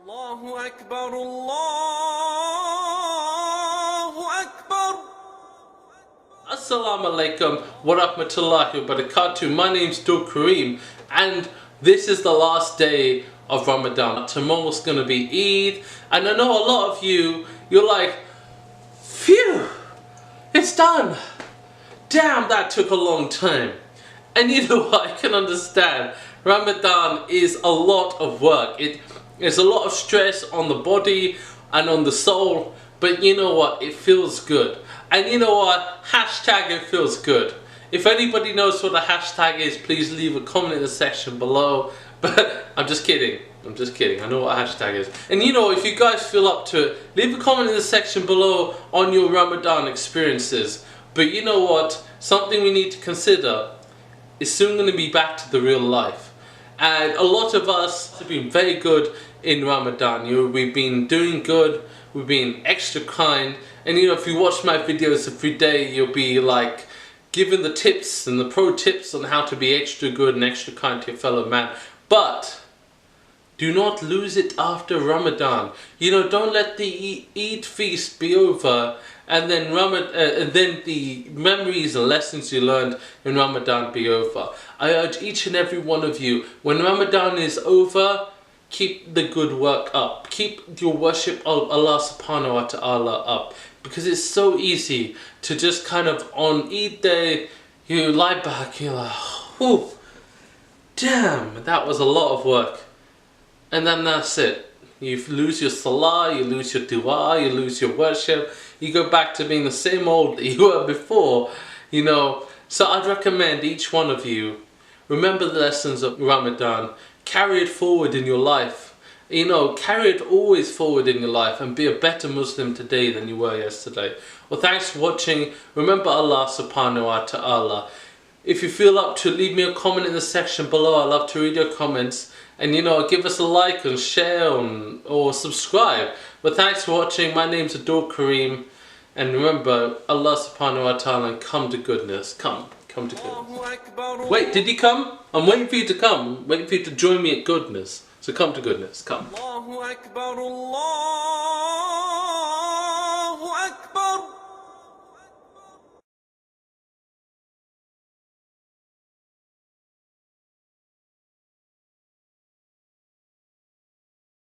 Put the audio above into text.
Allahu Akbar, Allahu Akbar. Assalamu alaikum wa rahmatullahi wa barakatuh. My name's Karim and this is the last day of Ramadan. Tomorrow's gonna be Eid, and I know a lot of you're like, phew, it's done. Damn, that took a long time. And you know what, I can understand. Ramadan is a lot of work. It's a lot of stress on the body and on the soul, but you know what, it feels good. And you know what, hashtag it feels good. If anybody knows what a hashtag is, please leave a comment in the section below. But I'm just kidding, I know what a hashtag is. And you know, if you guys feel up to it, leave a comment in the section below on your Ramadan experiences. But you know what, something we need to consider is soon going to be back to the real life. And a lot of us have been very good in Ramadan. We've been doing good, we've been extra kind, and you know, if you watch my videos every day, you'll be like given the tips and the pro tips on how to be extra good and extra kind to your fellow man. But do not lose it after Ramadan. You know, don't let the Eid feast be over and then the memories and lessons you learned in Ramadan be over. I urge each and every one of you, when Ramadan is over, keep the good work up. Keep your worship of Allah subhanahu wa ta'ala up. Because it's so easy to just kind of on Eid day, you lie back, you're like, oh, damn, that was a lot of work. And then that's it. You lose your salah, you lose your dua, you lose your worship. You go back to being the same old that you were before, you know. So I'd recommend each one of you, remember the lessons of Ramadan, carry it forward in your life. You know, carry it always forward in your life and be a better Muslim today than you were yesterday. Well, thanks for watching. Remember Allah subhanahu wa ta'ala. If you feel up to, leave me a comment in the section below. I love to read your comments. And you know, give us a like and share or subscribe. But thanks for watching. My name's Abdul Karim. And remember, Allah subhanahu wa ta'ala, and come to goodness. Come to goodness. Wait, did you come? I'm waiting for you to come. I'm waiting for you to join me at goodness. So come to goodness. Come.